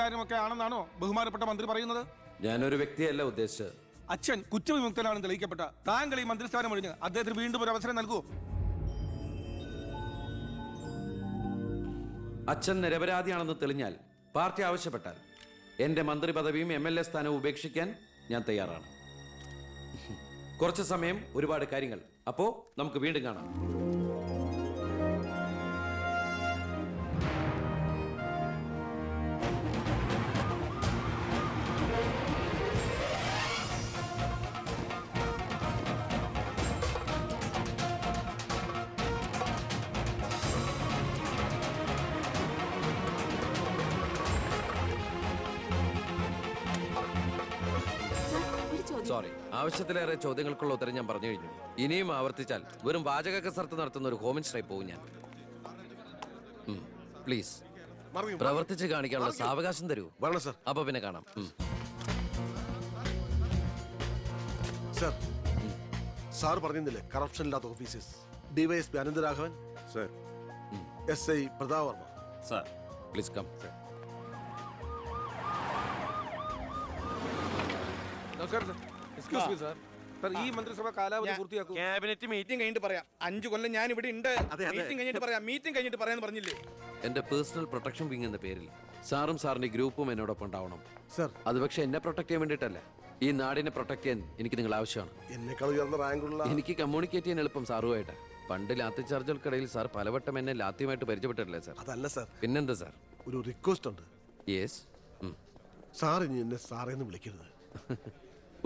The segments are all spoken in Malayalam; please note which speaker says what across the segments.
Speaker 1: നീതിക്കാരനും ഒക്കെ ആണെന്നാണോ ബഹുമാനപ്പെട്ട മന്ത്രി പറയുന്നത്?
Speaker 2: ഞാനൊരു വ്യക്തിയല്ല ഉദ്ദേശിച്ചത്.
Speaker 1: അച്ഛൻ കുറ്റവിമുക്തനാണെന്ന് തെളിയിക്കപ്പെട്ട താങ്കൾ ഈ മന്ത്രിസ്ഥാനം ഒഴിഞ്ഞ് അദ്ദേഹത്തിന് വീണ്ടും ഒരു അവസരം നൽകുമോ?
Speaker 2: അച്ഛൻ നിരപരാധിയാണെന്ന് തെളിഞ്ഞാൽ പാർട്ടി ആവശ്യപ്പെട്ടാൽ എന്റെ മന്ത്രി പദവിയും MLA സ്ഥാനവും ഉപേക്ഷിക്കാൻ ഞാൻ തയ്യാറാണ്. കുറച്ച് സമയം, ഒരുപാട് കാര്യങ്ങൾ. അപ്പോ നമുക്ക് വീണ്ടും കാണാം. സോറി, ആവശ്യത്തിലേറെ ചോദ്യങ്ങൾക്കുള്ള ഉത്തരം ഞാൻ പറഞ്ഞു കഴിഞ്ഞു. ഇനിയും ആവർത്തിച്ചാൽ വെറും വാചക കസർത്ത് നടത്തുന്ന ഒരു ഹോം മിനിസ്റ്ററായി പോകും ഞാൻ. പ്ലീസ് പ്രവർത്തിച്ച് കാണിക്കാനുള്ള സാവകാശം തരൂ. അപ്പൊ പിന്നെ കാണാം.
Speaker 3: സാർ പറഞ്ഞില്ലേ കറപ്ഷൻ ഇല്ലാത്ത officers? DYSP Anantharaghavan sir, SI Prathap Varma
Speaker 2: sir. Please come.
Speaker 1: നമസ്കാരം sir. Excuse me sir. Sir, ഈ മന്ത്രിസഭ കാലാവധി പൂർത്തിയാക്കും.
Speaker 4: ക്യാബിനറ്റ് മീറ്റിംഗ് കഴിഞ്ഞിട്ട് പറയാം. 5 കൊല്ലം ഞാൻ ഇവിടെ ഉണ്ട്. മീറ്റിംഗ് കഴിഞ്ഞിട്ട് പറയാം. മീറ്റിംഗ് കഴിഞ്ഞിട്ട് പറയാന്ന് പറഞ്ഞില്ലേ?
Speaker 2: എന്റെ പേഴ്സണൽ പ്രൊട്ടക്ഷൻ വിങ് എന്ന പേരിൽ സാറും സാറിന്റെ ഗ്രൂപ്പും എന്നോടൊപ്പം ഉണ്ടാവണം
Speaker 3: സർ.
Speaker 2: അത് പക്ഷെ എന്നെ പ്രൊട്ടക്ട് ചെയ്യാൻ വേണ്ടിയിട്ടല്ല, ഈ നാടിനെ പ്രൊട്ടക്ട് ചെയ്യാൻ എനിക്ക് നിങ്ങൾ ആവശ്യമാണ്.
Speaker 3: എന്നെക്കാൾ ഉയർന്ന റാങ്കുള്ള
Speaker 2: എനിക്ക് കമ്മ്യൂണിക്കേറ്റ് ചെയ്യാൻ എളുപ്പം സാറുമായിട്ട്. പണ്ട് ലാത്തി ചാർജുകൾക്കിടയിൽ സാർ പലവട്ടം എന്നെ ലാത്തിയുമായിട്ട് പരിചയപ്പെട്ടിട്ടില്ലേ സാർ?
Speaker 3: അതല്ല സർ.
Speaker 2: പിന്നെന്താ സാർ?
Speaker 3: ഒരു റിക്വസ്റ്റ് ഉണ്ട്.
Speaker 2: യെസ്.
Speaker 3: സാർ ഇനി എന്നെ സാറേന്ന് വിളിക്കരുത്.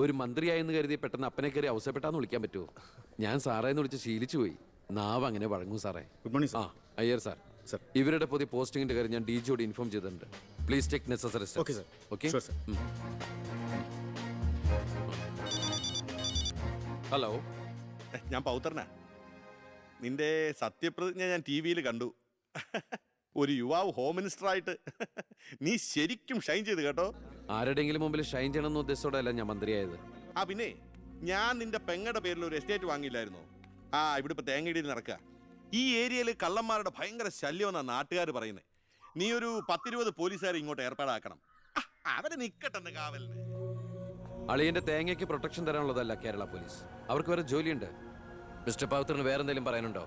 Speaker 2: ഒരു മന്ത്രിയായെന്ന് കരുതി പെട്ടെന്ന് അപ്പനെ കയറി അവസരപ്പെട്ടാന്ന് വിളിക്കാൻ പറ്റുമോ? ഞാൻ സാറേന്ന് വിളിച്ച് ശീലിച്ചു പോയി. നാവ് അങ്ങനെ വഴങ്ങും സാറേ.
Speaker 5: Good morning.
Speaker 2: അയ്യർ സാർ. ഇവരുടെ പുതിയ പോസ്റ്റിംഗിന്റെ കാര്യം ഞാൻ DGയോട് ഇൻഫോം ചെയ്തിട്ടുണ്ട്. Please take necessary steps.
Speaker 5: Okay sir.
Speaker 2: Okay.
Speaker 5: Sure sir.
Speaker 2: Hello,
Speaker 4: ഞാൻ പൗത്രനാ. നിന്റെ സത്യപ്രതിജ്ഞ ഞാൻ TV-യിൽ കണ്ടു. ഒരു യുവാവ് ഹോം മിനിസ്റ്ററായിട്ട് നീ ശരിക്കും ഷൈൻ ചെയ്ത് കേട്ടോ.
Speaker 2: ആരുടെയെങ്കിലും മുമ്പിൽ ഷൈൻ ചെയ്യണമെന്ന ഉദ്ദേശത്തോടെയല്ല ഞാൻ മന്ത്രിയായത്.
Speaker 4: പിന്നെ ഞാൻ നിന്റെ പെങ്ങടെ പേരിൽ ഒരു എസ്റ്റേറ്റ് വാങ്ങിയില്ലായിരുന്നോ? ഇവിടെ ഇപ്പൊ തേങ്ങയിടിയിൽ നടക്കുക. ഈ ഏരിയയിൽ കള്ളന്മാരുടെ ഭയങ്കര ശല്യമെന്നാണ് നാട്ടുകാർ പറയുന്നത്. നീ ഒരു 10-20 പോലീസുകാരെ ഇങ്ങോട്ട് ഏർപ്പാടാക്കണം. അവരെ നിക്കട്ടെന്ന് കാവലിന്.
Speaker 2: അളിയന്റെ തേങ്ങയ്ക്ക് പ്രൊട്ടക്ഷൻ തരാനുള്ളതല്ല കേരള പോലീസ്. അവർക്ക് വേറെ ജോലിയുണ്ട്. മിസ്റ്റർ പൗത്രന് വേറെ എന്തെങ്കിലും പറയാനുണ്ടോ?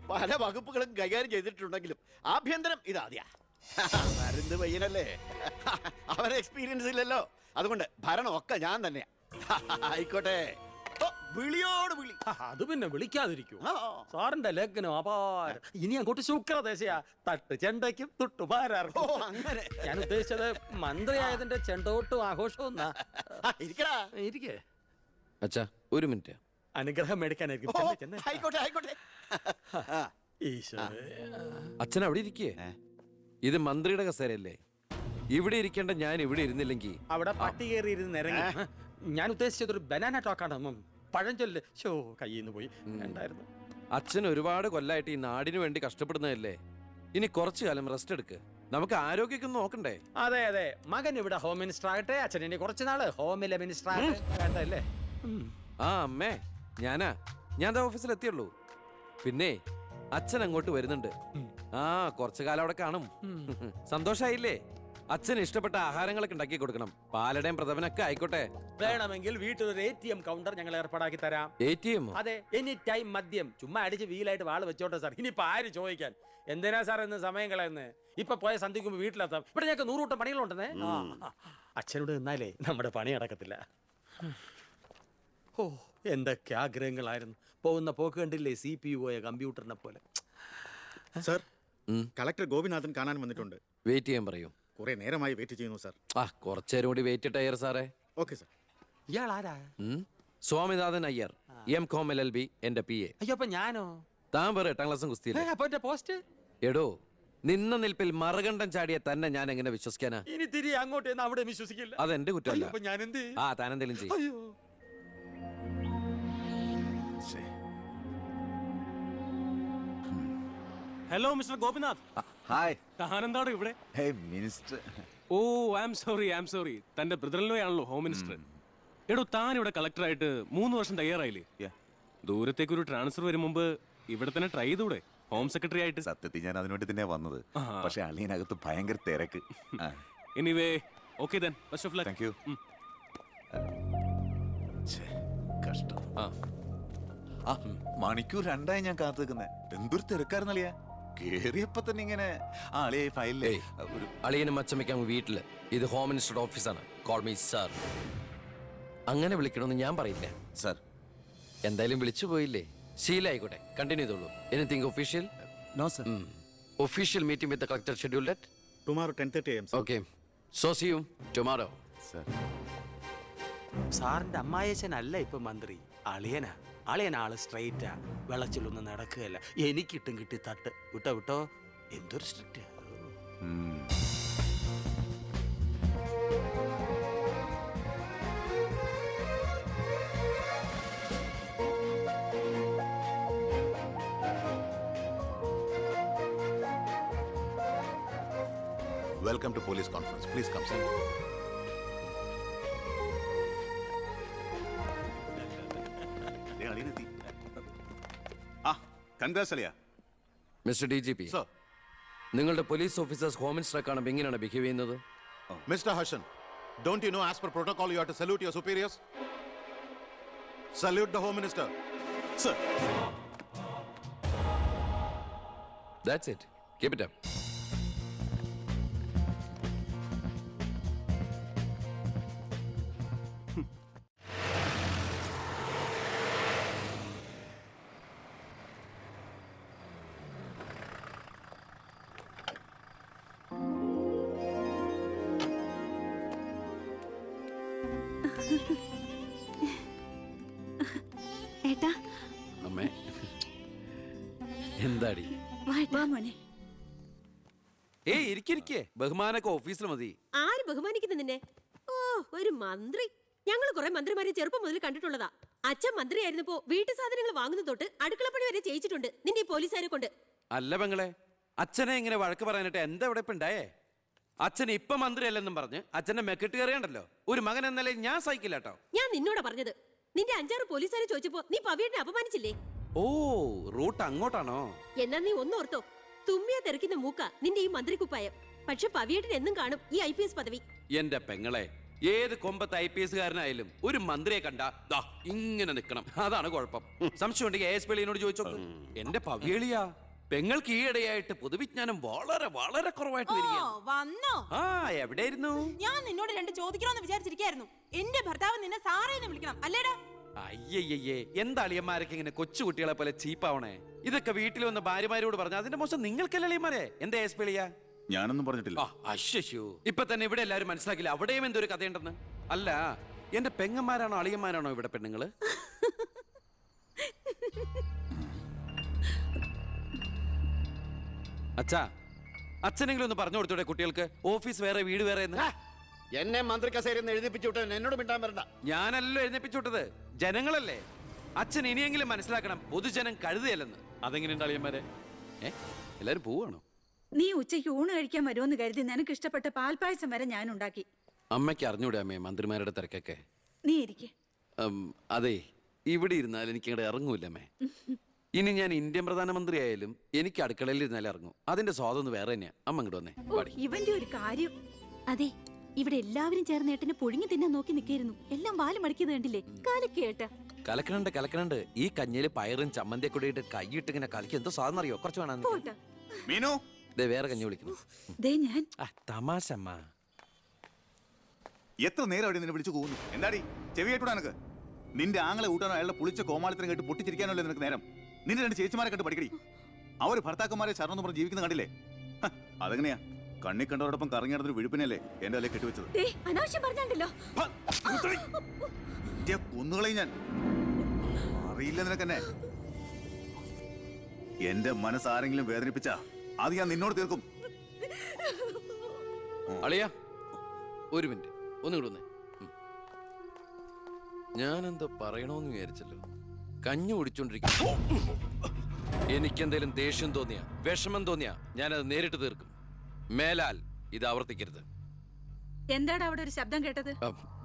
Speaker 6: പല വകുപ്പുകളും കൈകാര്യം ചെയ്തിട്ടുണ്ടെങ്കിലും ആഭ്യന്തരം ഇതാദ്യാ. മരുന്ന് പയ്യനല്ലേ, അവന് എക്സ്പീരിയൻസ് ഇല്ലല്ലോ. അതുകൊണ്ട് ഭരണമൊക്കെ ഞാൻ തന്നെയാ. ആയിക്കോട്ടെ, വിളിയോട് വിളി.
Speaker 7: അത് പിന്നെ വിളിക്കാതിരിക്കൂ. സാറിന്റെ ലേഖനം അപാരം. ഇനി അങ്ങോട്ട് ശുക്രദേശയാ. തട്ട് ചെണ്ടയ്ക്കും തുട്ടുപാരാർക്കും.
Speaker 6: അങ്ങനെ
Speaker 7: ഞാൻ ഉദ്ദേശിച്ചത് മന്ത്രിയായതിന്റെ ചെണ്ടോട്ടും ആഘോഷവും.
Speaker 6: ഇരിക്കടാ.
Speaker 7: ഇരിക്കേ.
Speaker 2: അച്ഛാ, ഒരു മിനിറ്റ്.
Speaker 7: അനുഗ്രഹം മേടിക്കാനായിരിക്കും.
Speaker 6: ആയിക്കോട്ടെ ആയിക്കോട്ടെ.
Speaker 2: അച്ഛൻ അവിടെ ഇരിക്കേ. ഇത് മന്ത്രിയുടെ കസേരയല്ലേ? ഇവിടെ ഇരിക്കേണ്ട ഞാൻ ഇവിടെ ഇരുന്നില്ലെങ്കിൽ
Speaker 7: അവിടെ പട്ടി കയറി ഇരുന്ന് ഇറങ്ങി. ഞാൻ ഉദ്ദേശിച്ചത് ഒരു ബനാന ടോക്കാണ്. പഴഞ്ചൊല്ല് കയ്യിൽ നിന്ന് പോയി ഉണ്ടായിരുന്നു.
Speaker 2: അച്ഛൻ ഒരുപാട് കൊല്ലായിട്ട് ഈ നാടിനു വേണ്ടി കഷ്ടപ്പെടുന്നതല്ലേ? ഇനി കുറച്ചു കാലം റെസ്റ്റ് എടുക്ക്. നമുക്ക് ആരോഗ്യമൊക്കെ നോക്കണ്ടേ?
Speaker 7: അതെ അതെ, മകൻ ഇവിടെ ഹോം മിനിസ്റ്റർ ആകട്ടെ. അച്ഛൻ ഇനി കുറച്ച് നാള് ഹോമിലെ മിനിസ്റ്റർ ആകട്ടെ. വേണ്ടല്ലേ?
Speaker 2: അമ്മേ, ഞാൻ ഓഫീസിൽ എത്തിയുള്ളൂ. പിന്നെ അച്ഛൻ അങ്ങോട്ട് വരുന്നുണ്ട്. കുറച്ചു കാലം അവിടെ കാണും. സന്തോഷായില്ലേ? അച്ഛന് ഇഷ്ടപ്പെട്ട ആഹാരങ്ങളൊക്കെ ഉണ്ടാക്കി കൊടുക്കണം. പാലടയും പ്രഥമനൊക്കെ ആയിക്കോട്ടെ.
Speaker 7: വേണമെങ്കിൽ വീട്ടിലൊരു ATM കൗണ്ടർ ഞങ്ങൾ ഏർപ്പാടാക്കി തരാം.
Speaker 2: ATM?
Speaker 7: അതെ, എനി ടൈം മദ്യം. ചുമ്മാ അടിച്ച് വീലായിട്ട് വാള് വെച്ചോട്ടെ സാർ. ഇനിയിപ്പോ ആര് ചോദിക്കാൻ? എന്തിനാ സാർ എന്ന് സമയം കളയുന്നത്? ഇപ്പൊ പോയ സന്ധിക്കുമ്പോ വീട്ടിലെത്താം. ഇവിടെ ഞങ്ങൾക്ക് 100 കൂട്ടം പണികളുണ്ടെന്നേ. അച്ഛനോട് നിന്നാലേ നമ്മുടെ പണി നടക്കത്തില്ല. എന്തൊക്കെ ആഗ്രഹങ്ങളായിരുന്നു. പോകുന്ന പോക്ക് കണ്ടില്ലേ? CPU കമ്പ്യൂട്ടറിനെ പോലെ.
Speaker 5: സർ, കളക്ടർ ഗോപിനാഥൻ കാണാൻ വന്നിട്ടുണ്ട്.
Speaker 2: വെയിറ്റ് ചെയ്യാൻ പറയൂ.
Speaker 5: കുറെ നേരമായി വെയിറ്റ് ചെയ്യുന്നു സർ.
Speaker 2: കുറച്ചേരം കൂടി വെയിറ്റ് ഇട്ടയ്യർ സാറേ.
Speaker 5: Okay sir.
Speaker 7: ഇയാൾ ആരാ?
Speaker 2: സ്വാമിനാഥൻ അയ്യർ, M.Com LLB, എന്റെ PA.
Speaker 7: അയ്യോ, അപ്പൊ ഞാനോ?
Speaker 2: താൻ വേറെ 8ാം ക്ലാസ്സും കുസ്തിയില്ലേ?
Speaker 7: അപ്പൊ എന്റെ പോസ്റ്റ്?
Speaker 2: എടോ, നിന്ന നിൽപ്പിൽ മറുകണ്ഠം ചാടിയ തന്നെ ഞാൻ എങ്ങനെ വിശ്വസിക്കാനാ?
Speaker 7: ഇനി തിരികെ അങ്ങോട്ട് അവിടെ വിശ്വസിക്കില്ല.
Speaker 2: അതെന്റെ കുറ്റമല്ല.
Speaker 7: ഞാൻ എന്ത്?
Speaker 2: താനെന്തെങ്കിലും ചെയ്യും.
Speaker 8: Hello mister Gopinath.
Speaker 9: ഹായ്.
Speaker 8: താനെന്താണ് ഇവിടെ?
Speaker 9: മിനിസ്റ്റർ.
Speaker 8: I am sorry. തന്റെ ബ്രദറിലോ ആണല്ലോ ഹോം മിനിസ്റ്റർ. എടോ, താൻ ഇവിടെ കളക്ടറായിട്ട് 3 വർഷം തയ്യാറായില്ലേ? ദൂരത്തേക്ക് ഒരു ട്രാൻസ്ഫർ വരും മുമ്പ് ഇവിടെ തന്നെ ട്രൈ ചെയ്തൂടെ ഹോം സെക്രട്ടറി ആയിട്ട്?
Speaker 9: സത്യത്തിൽ ഞാൻ അതിനുവേണ്ടി തന്നെ വന്നത്.
Speaker 8: ആഹാ.
Speaker 9: പക്ഷെ അളിയനകത്ത് ഭയങ്കര തിരക്ക്.
Speaker 8: Anyway okay then best of luck.
Speaker 9: Thank you. കഷ്ടം. ആ മണിക്കൂർ 2 ഞാൻ കാത്തു നിൽക്കുന്നേ. എന്തൊരു തിരക്കായിരുന്നളിയാ. കേറിയപ്പോ തന്നെ ഇങ്ങനെ അളിയെ ഫയലിലേ
Speaker 2: ഏയ്, അളിയനും അച്ചമ്മയ്ക്കും വീട്ടില്. ഇത് ഹോം മിനിസ്റ്ററുടെ ഓഫീസാണ്. Call me sir. അങ്ങനെ വിളിക്കണമെന്ന് ഞാൻ പറയില്ല.
Speaker 9: സാർ.
Speaker 2: എന്തായാലും വിളിച്ചു പോയില്ലേ, ശീലായിക്കോട്ടെ. കണ്ടിന്യൂ ചെയ്തോളൂ. Anything official?
Speaker 5: No sir.
Speaker 2: Official meeting with the collector scheduled at?
Speaker 5: Tomorrow 10:30 AM, sir.
Speaker 2: Okay, so see you tomorrow.
Speaker 9: Sir.
Speaker 7: സാറിന്റെ അമ്മായച്ചനല്ല ഇപ്പൊ മന്ത്രി, അളിയനാ. അളിയൻ ആള് സ്ട്രൈറ്റാ, വെള്ളച്ചിലൊന്നും നടക്കുകയല്ല. എനിക്കിട്ടും കിട്ടി തട്ട്. വിട്ടോ വിട്ടോ, എന്തൊരു strict.
Speaker 9: Welcome to police conference. Please come sir.
Speaker 2: Mister D G P,
Speaker 3: sir.
Speaker 2: നിങ്ങളുടെ പോലീസ് ഓഫീസേഴ്സ് ഹോം മിനിസ്റ്ററെ കാണുമ്പോൾ എങ്ങനെയാണ് ബിഹേവ് ചെയ്യുന്നത്?
Speaker 3: Mr. Harshan, don't you know as per protocol you have to salute your superiors? Salute the Home Minister.
Speaker 9: Sir.
Speaker 2: That's it. Keep it up.
Speaker 10: ഏട്ടാ,
Speaker 2: അമ്മേ, എന്താടി?
Speaker 10: വാ മോനെ.
Speaker 2: ഏയ് ഇരിക്കിരിക്കേ, ബഹുമാനൊക്കെ ഓഫീസിൽ മതി.
Speaker 10: ആര് ബഹുമാനിക്കുന്നു നിന്നെ? ഓ, ഒരു മന്ത്രി. ഞങ്ങൾ കുറെ മന്ത്രിമാരെ ചെറുപ്പം മുതൽ കണ്ടിട്ടുള്ളതാ. അച്ഛൻ മന്ത്രിയായിരുന്നപ്പോ വീട്ടു സാധനങ്ങൾ വാങ്ങുന്ന തൊട്ട് അടുക്കളപ്പണി വരെ ചെയ്യിച്ചിട്ടുണ്ട് നിന്റെ ഈ പോലീസുകാരെ കൊണ്ട്.
Speaker 2: അല്ല പെങ്ങളെ, അച്ഛനെ ഇങ്ങനെ വഴക്ക് പറയാനായിട്ട് എന്താ ഇവിടെ ഇപ്പൊ ഉണ്ടായേ? അച്ഛൻ ഇപ്പൊ മന്ത്രിയല്ലെന്നും പറഞ്ഞ് അച്ഛന്റെ മെക്കെട്ട് കയറിയണ്ടല്ലോ. ഒരു മകൻ എന്നല്ലേ ഞാൻ സഹിക്കില്ല കേട്ടോ.
Speaker 10: ഞാൻ നിന്നോടാ പറഞ്ഞത്. നിന്റെ 5-6 പോലീസുകാരെ ചോദിച്ചപ്പോ നീ പവിയനെ അപമാനിച്ചില്ലേ?
Speaker 2: ഓ, റൂട്ട് അങ്ങോട്ടാണോ?
Speaker 10: എന്നാ നീ ഒന്നോർത്തോ, തുമ്മിയ തെറിക്കുന്ന മൂക്ക നിന്റെ ഈ മന്ത്രിക്കുപ്പായം. പക്ഷെ പവിയേട്ടൻ എന്നും കാണും ഈ IPS പദവി.
Speaker 2: എന്റെ പെങ്ങളെ, ഏത് കൊമ്പത്ത് IPS കാരനായാലും ഒരു മന്ത്രിയെ കണ്ടാ ദാ ഇങ്ങനെ നിക്കണം. അതാണ് കുഴപ്പം. സംശയം ഉണ്ടെങ്കിൽ ASP എളിയനോട് ചോദിച്ചോക്ക്. എന്റെ പവിയളിയാ, പെങ്ങൾക്ക് ഈയിടെയായിട്ട് പൊതുവിജ്ഞാനം വളരെ വളരെ കുറവായിട്ട് വരികയാണ്.
Speaker 11: വന്നോ?
Speaker 2: ആ, എവിടെയായിരുന്നു?
Speaker 11: ഞാൻ നിന്നോട് 2 ചോദിക്കണമെന്ന് വിചാരിച്ചിരിക്കായിരുന്നു. എന്റെ ഭർത്താവ് നിന്നെ സാറേന്ന് വിളിക്കണം അല്ലേടാ?
Speaker 2: അയ്യയ്യേ, എന്താ അളിയന്മാരൊക്കെ ഇങ്ങനെ കൊച്ചുകുട്ടികളെ പോലെ ചീപ്പാവണേ? ഇതൊക്കെ വീട്ടിൽ വന്ന ഭാര്യമാരോട് പറഞ്ഞ അതിന്റെ മോശം നിങ്ങൾക്കല്ലേ അളിയന്മാരെ? എന്താ ASP എളിയാ?
Speaker 9: ഞാനൊന്നും പറഞ്ഞിട്ടില്ല.
Speaker 2: അശ്ശോ, ഇപ്പൊ തന്നെ ഇവിടെ എല്ലാവരും മനസ്സിലാക്കില്ല അവിടെയും എന്തൊരു കഥയുണ്ടെന്ന്. അല്ല, എന്റെ പെങ്ങന്മാരാണോ അളിയന്മാരാണോ ഇവിടെ പെണ്ണുങ്ങള്? അച്ഛാ, അച്ഛനെങ്കിലും ഒന്ന് പറഞ്ഞു കൊടുത്തൂടെ കുട്ടികൾക്ക് ഓഫീസ് വേറെ വീട് വേറെ എന്ന്?
Speaker 6: എന്നെ മന്ത്രി കസേരന്ന് എഴുതിപ്പിച്ചു വിട്ടവൻ എന്നോട് മിണ്ടാൻ വരണ്ട.
Speaker 2: ഞാനല്ലോ എഴുന്നേപ്പിച്ചു വിട്ടത്, ജനങ്ങളല്ലേ. അച്ഛൻ ഇനിയെങ്കിലും മനസ്സിലാക്കണം, പൊതുജനം കഴുതയല്ലെന്ന്. അതെങ്ങനെയുണ്ട് അളിയന്മാരെ? എല്ലാരും പോവാണോ?
Speaker 11: നീ ഉച്ചയ്ക്ക് ഊണ് കഴിക്കാൻ വരുമെന്ന് കരുതി നിനക്ക് ഇഷ്ടപ്പെട്ട പാൽപ്പായസം വരെ ഞാൻ ഉണ്ടാക്കി.
Speaker 2: അമ്മയ്ക്ക് അറിഞ്ഞൂടെ അമ്മേ മന്ത്രിമാരുടെ തിരക്കൊക്കെ?
Speaker 11: നീ ഇരിക്കെ.
Speaker 2: അതെ, ഇവിടെ ഇരുന്നാൽ എനിക്ക് അങ്ങോട്ട് ഇറങ്ങൂല്ല അമ്മേ. ഇനി ഞാൻ ഇന്ത്യൻ പ്രധാനമന്ത്രി ആയാലും എനിക്ക് അടുക്കളയിൽ ഇരുന്നാലും ഇറങ്ങും. അതിന്റെ സ്വാദം വേറെ തന്നെയാ. അമ്മ ഇങ്ങോട്ട് വന്നേ.
Speaker 11: ഇവന്റെ ഒരു കാര്യം.
Speaker 10: അതെ, ഇവിടെ എല്ലാവരും ചേർന്ന് ഏട്ടനെ പുഴുങ്ങി തിന്നാൻ നോക്കി നിൽക്കായിരുന്നു. എല്ലാം വാല് മടക്കിയത് കണ്ടില്ലേ? കാലക്കേട്ട.
Speaker 2: കലക്കണുണ്ട്. ഈ കഞ്ഞില് പയറും ചമ്മന്തിയൊക്കെ കൂടിയിട്ട് കൈയിട്ട് ഇങ്ങനെ കലക്കി എന്തോ സാധനം അറിയോ? കുറച്ച് വേണം.
Speaker 9: മീനു,
Speaker 2: വേറെ കഞ്ഞി വിളിക്കുന്നു.
Speaker 11: ഞാൻ
Speaker 2: തമാശ അമ്മ.
Speaker 9: എത്ര നേരം അവിടെ നിന്നെ വിളിച്ചു പോകുന്നു? എന്താടി ചെവി കേട്ടൂടാ നിനക്ക്? നിന്റെ ആങ്ങളെ ഊട്ടാനോ അയാളുടെ പുളിച്ച കോമാളിത്തരം കേട്ട് പൊട്ടിച്ചിരിക്കാനല്ലോ നിനക്ക് നേരം? നിന്റെ 2 ചേച്ചിമാരെ കണ്ട് പഠിക്കടി. അവര് ഭർത്താക്കന്മാരെ ശരണം പറഞ്ഞ് ജീവിക്കുന്ന കണ്ടില്ലേ? അതെങ്ങനെയാ? കണ്ണി കണ്ടവരോടൊപ്പം കറങ്ങി നടന്നൊരു വിഴുപ്പിനല്ലേ എന്റെ അല്ലെ കെട്ടിവെച്ചത്?
Speaker 11: അനാവശ്യം പറഞ്ഞാണ്ടല്ലോ.
Speaker 9: കുന്നുകളെയും ഞാൻ അറിയില്ല നിനക്കെന്നെ. എന്റെ മനസ്സാരെങ്കിലും വേദനിപ്പിച്ച അത് ഞാൻ നിന്നോട് തീർക്കും.
Speaker 2: അളിയാ, ഒരു മിനിറ്റ് ഒന്നും വന്നേ. ഞാനെന്തോ പറയണോന്ന് വിചാരിച്ചല്ലോ. കഞ്ഞി കുടിച്ചോണ്ടിരിക്കും. എനിക്കെന്തേലും ദേഷ്യം തോന്നിയ, വിഷമം തോന്നിയ ഞാനത് നേരിട്ട് തീർക്കും. മേലാൽ ഇത് ആവർത്തിക്കരുത്.
Speaker 11: എന്താടാ അവിടെ ഒരു ശബ്ദം കേട്ടത്?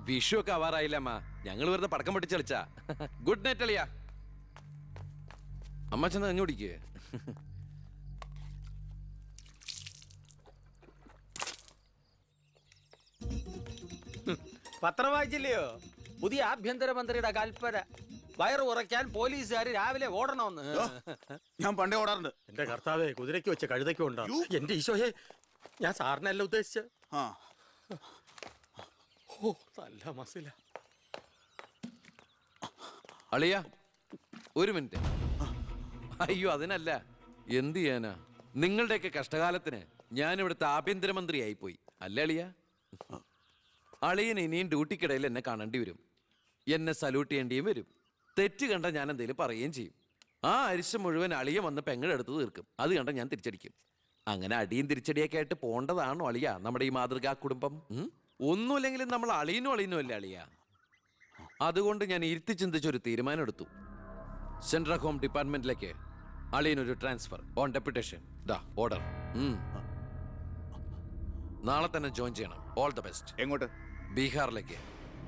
Speaker 2: വിഷു ഒക്കെ ആവാറായില്ല അമ്മ. ഞങ്ങൾ വെറുതെ പടക്കം പൊട്ടിച്ച് കളിച്ചാ. ഗുഡ് നൈറ്റ് അളിയാ. അമ്മ ചെന്ന് കഞ്ഞി കുടിക്കേ.
Speaker 7: പത്രം വായിച്ചില്ലയോ? പുതിയ ആഭ്യന്തരമന്ത്രിയുടെ കൽപ്പന. വയറ് ഉറയ്ക്കാൻ പോലീസുകാർ രാവിലെ ഓടണമെന്ന്.
Speaker 9: ഞാൻ പണ്ടേ ഓടാറുണ്ട്.
Speaker 7: എന്റെ കർത്താവേ, കുതിരയ്ക്ക് വെച്ച കഴുതയ്ക്കും ഉണ്ടോ? എന്റെ ഈശോയെ, ഞാൻ സാറിനല്ല ഉദ്ദേശിച്ച.
Speaker 9: ആ
Speaker 7: ഓ, നല്ല മസില.
Speaker 2: അളിയ ഒരു മിനിറ്റ്. അയ്യോ അതിനല്ല, എന്ത് ചെയ്യാനാ, നിങ്ങളുടെയൊക്കെ കഷ്ടകാലത്തിന് ഞാൻ ഇവിടുത്തെ ആഭ്യന്തരമന്ത്രിയായി പോയി അല്ലേ അളിയ? അളിയൻ ഇനിയും ഡ്യൂട്ടിക്കിടയിൽ എന്നെ കാണേണ്ടി വരും, എന്നെ സല്യൂട്ട് ചെയ്യേണ്ടിയും വരും. തെറ്റ് കണ്ട ഞാൻ എന്തെങ്കിലും പറയുകയും ചെയ്യും. ആ അരിശം മുഴുവൻ അളിയ വന്ന് പെങ്ങളെടുത്ത് തീർക്കും. അത് കണ്ട ഞാൻ തിരിച്ചടിക്കും. അങ്ങനെ അടിയും തിരിച്ചടിയൊക്കെ ആയിട്ട് പോണ്ടതാണോ അളിയ നമ്മുടെ ഈ മാതൃകാ കുടുംബം? ഒന്നുമില്ലെങ്കിലും നമ്മൾ അളിയനും അല്ലേ അളിയ? അതുകൊണ്ട് ഞാൻ ഇരുത്തി ചിന്തിച്ചൊരു തീരുമാനം എടുത്തു. സെൻട്രൽ ഹോം ഡിപ്പാർട്ട്മെന്റിലേക്ക് അളിയനൊരു ട്രാൻസ്ഫർ ഓൺ ഡെപ്യൂട്ടേഷൻ. ഓർഡർ. നാളെ തന്നെ ജോയിൻ ചെയ്യണം. All the best.
Speaker 9: എങ്ങോട്ട്?
Speaker 2: ബീഹാറിലേക്ക്.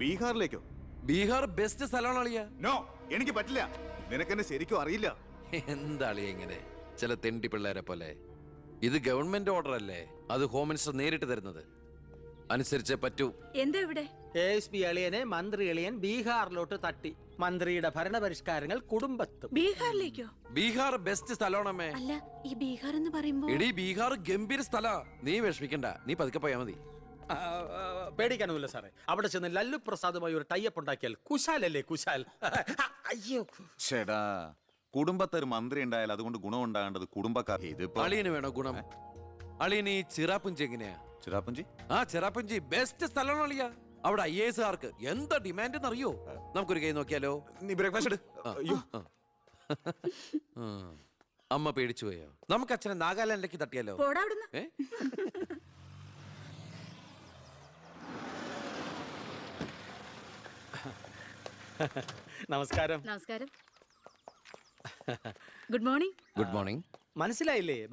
Speaker 9: ബീഹാറിലേക്കോ?
Speaker 2: ബീഹാർ ബെസ്റ്റ് സ്ഥലമാണ് അളിയ.
Speaker 9: നോ, എനിക്ക് പറ്റില്ല. നിനക്കെന്നെ ശരിക്കും അറിയില്ല.
Speaker 2: എന്താ അളിയ ഇങ്ങനെ ചില തെണ്ടി പിള്ളേരെ പോലെ? ഇത് ഗവൺമെന്റ് ഓർഡർ അല്ലേ, അത് ഹോം മിനിസ്റ്റർ നേരിട്ട് തരുന്നത്. അനുസരിച്ചേ പറ്റൂ.
Speaker 11: എന്താ ഇവിടെ?
Speaker 7: ASP അളിയനെ മന്ത്രി അളിയൻ ബീഹാറിലോട്ട് തട്ടി. മന്ത്രിയുടെ ഭരണപരിഷ്കാരങ്ങൾ കുടുംബത്തും.
Speaker 11: ബീഹാറിലേക്കോ?
Speaker 2: ബീഹാർ ബെസ്റ്റ് സ്ഥലമാണമ്മേ.
Speaker 11: അല്ല, ഈ ബീഹാർ എന്ന് പറയുമ്പോ
Speaker 2: എടീ ബീഹാർ ഗംഭീര സ്ഥല. നീ വിഷമിക്കണ്ട, നീ പതുക്കെ പോയാ മതി.
Speaker 7: പേടിക്കാനൊന്നുമില്ല സാറേ. അവിടെ ചെന്ന് ലല്ലു പ്രസാദുമായി ഒരു ടൈപ്പ് ഉണ്ടാക്കിയാൽ കുശാലല്ലേ കുശാൽ. അയ്യോ
Speaker 9: ചേടാ, കുടുംബത്തൊരു മന്ത്രി ഉണ്ടായാൽ അതുകൊണ്ട് ഗുണം ഉണ്ടാകേണ്ടത് കുടുംബക്കാർ. ഇതിപ്പോ
Speaker 2: അളിയന് വേണോ ഗുണം? അളിയന് ഈ ചിറാപ്പുഞ്ചി എങ്ങനെയാ?
Speaker 9: ചിറാപ്പുഞ്ചി?
Speaker 2: ആ ചിറാപ്പുഞ്ചി ബെസ്റ്റ് സ്ഥലമാണ് അളിയ. അവിടെ IAS കാർക്ക് എന്താ ഡിമാൻഡ് എന്നറിയോ? നമുക്കൊരു കൈ നോക്കിയാലോ?
Speaker 9: നീ ബ്രേക്ക്ഫാസ്റ്റ്
Speaker 2: അമ്മ പേടിച്ചു പോയോ? നമുക്ക് അച്ഛനെ നാഗാലാൻഡിലേക്ക് തട്ടിയാലോ?
Speaker 11: പോടാ അവിടുന്ന്.
Speaker 2: ഏ?
Speaker 7: നമസ്കാരം.
Speaker 11: നമസ്കാരം. Good morning.
Speaker 2: Good morning.
Speaker 7: മനസ്സിലായില്ലേ?